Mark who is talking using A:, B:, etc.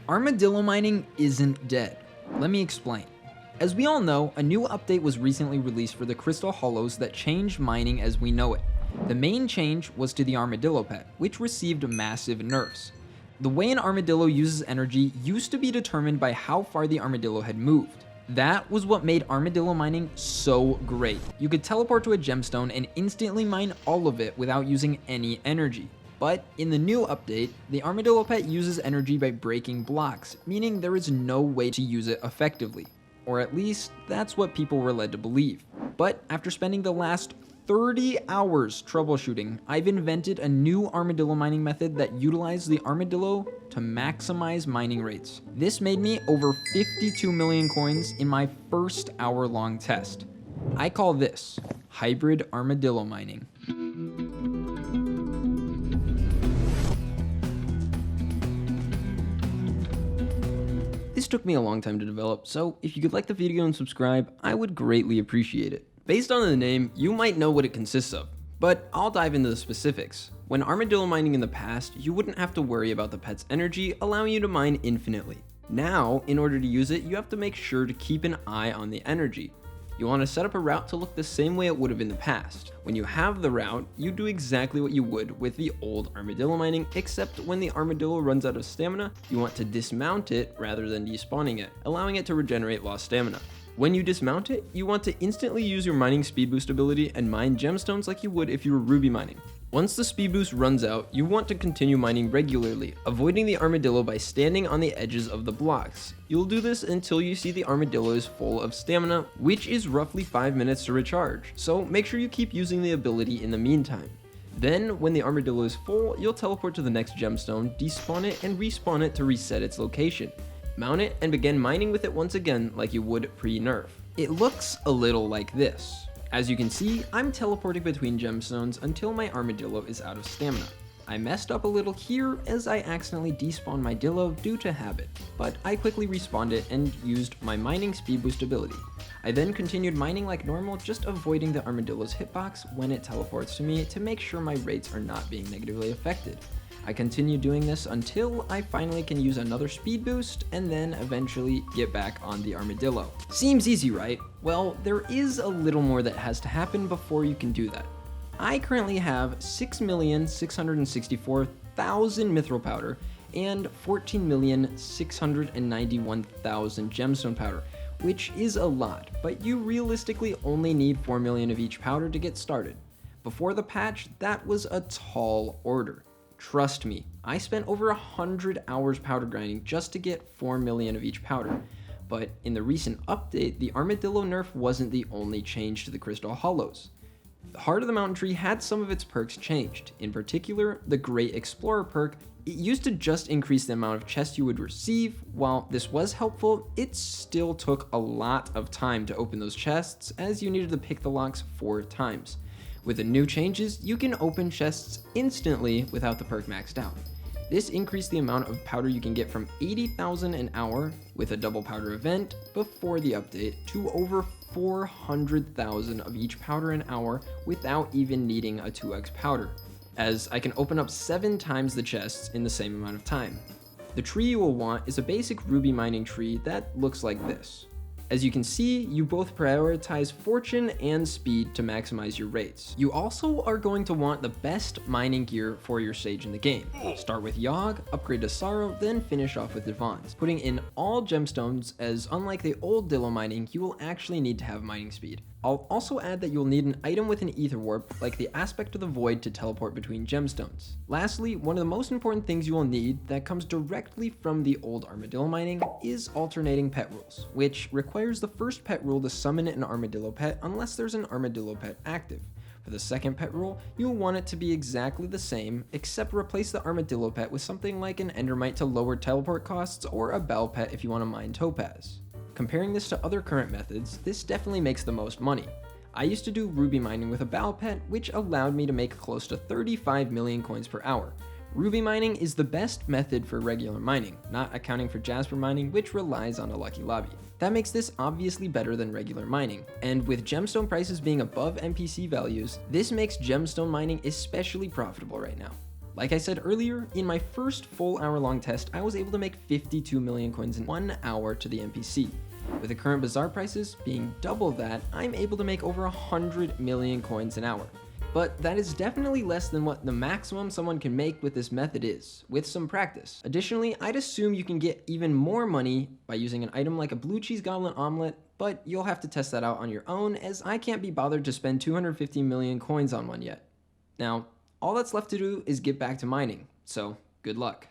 A: Armadillo mining isn't dead. Let me explain. As we all know, a new update was recently released for the Crystal Hollows that changed mining as we know it. The main change was to the Armadillo pet, which received massive nerfs. The way an armadillo uses energy used to be determined by how far the armadillo had moved. That was what made armadillo mining so great. You could teleport to a gemstone and instantly mine all of it without using any energy. But in the new update, the armadillo pet uses energy by breaking blocks, meaning there is no way to use it effectively. Or at least, that's what people were led to believe. But after spending the last 30 hours troubleshooting, I've invented a new armadillo mining method that utilized the armadillo to maximize mining rates. This made me over 52 million coins in my first hour-long test. I call this hybrid armadillo mining. This took me a long time to develop, so if you could like the video and subscribe, I would greatly appreciate it. Based on the name, you might know what it consists of, but I'll dive into the specifics. When armadillo mining in the past, you wouldn't have to worry about the pet's energy, allowing you to mine infinitely. Now, in order to use it, you have to make sure to keep an eye on the energy. You want to set up a route to look the same way it would have in the past. When you have the route, you do exactly what you would with the old armadillo mining, except when the armadillo runs out of stamina, you want to dismount it rather than despawning it, allowing it to regenerate lost stamina. When you dismount it, you want to instantly use your mining speed boost ability and mine gemstones like you would if you were ruby mining. Once the speed boost runs out, you want to continue mining regularly, avoiding the armadillo by standing on the edges of the blocks. You'll do this until you see the armadillo is full of stamina, which is roughly 5 minutes to recharge, so make sure you keep using the ability in the meantime. Then, when the armadillo is full, you'll teleport to the next gemstone, despawn it, and respawn it to reset its location. Mount it and begin mining with it once again like you would pre-nerf. It looks a little like this. As you can see, I'm teleporting between gemstones until my armadillo is out of stamina. I messed up a little here as I accidentally despawned my dillo due to habit, but I quickly respawned it and used my mining speed boost ability. I then continued mining like normal, just avoiding the armadillo's hitbox when it teleports to me to make sure my rates are not being negatively affected. I continue doing this until I finally can use another speed boost and then eventually get back on the armadillo. Seems easy, right? Well, there is a little more that has to happen before you can do that. I currently have 6,664,000 mithril powder and 14,691,000 gemstone powder, which is a lot, but you realistically only need 4 million of each powder to get started. Before the patch, that was a tall order. Trust me, I spent over 100 hours powder grinding just to get 4 million of each powder. But in the recent update, the Armadillo nerf wasn't the only change to the Crystal Hollows. The Heart of the Mountain Tree had some of its perks changed. In particular, the Great Explorer perk. It used to just increase the amount of chests you would receive. While this was helpful, it still took a lot of time to open those chests as you needed to pick the locks 4 times. With the new changes, you can open chests instantly without the perk maxed out. This increased the amount of powder you can get from 80,000 an hour with a double powder event before the update to over 400,000 of each powder an hour without even needing a 2x powder, as I can open up 7 times the chests in the same amount of time. The tree you will want is a basic ruby mining tree that looks like this. As you can see, you both prioritize fortune and speed to maximize your rates. You also are going to want the best mining gear for your stage in the game. Start with Yogg, upgrade to Sorrow, then finish off with Devons. Putting in all gemstones, as unlike the old Dillo mining, you will actually need to have mining speed. I'll also add that you'll need an item with an ether warp, like the Aspect of the Void, to teleport between gemstones. Lastly, one of the most important things you will need that comes directly from the old Armadillo mining is alternating pet rules, which requires the first pet rule to summon an Armadillo pet unless there's an Armadillo pet active. For the second pet rule, you'll want it to be exactly the same, except replace the Armadillo pet with something like an Endermite to lower teleport costs, or a Bell pet if you want to mine Topaz. Comparing this to other current methods, this definitely makes the most money. I used to do ruby mining with a Bal pet, which allowed me to make close to 35 million coins per hour. Ruby mining is the best method for regular mining, not accounting for Jasper mining, which relies on a lucky lobby. That makes this obviously better than regular mining, and with gemstone prices being above NPC values, this makes gemstone mining especially profitable right now. Like I said earlier, in my first full hour-long test, I was able to make 52 million coins in 1 hour to the NPC. With the current bazaar prices being double that, I'm able to make over 100 million coins an hour. But that is definitely less than what the maximum someone can make with this method is, with some practice. Additionally, I'd assume you can get even more money by using an item like a blue cheese goblin omelet, but you'll have to test that out on your own, as I can't be bothered to spend 250 million coins on one yet. Now, all that's left to do is get back to mining, so good luck.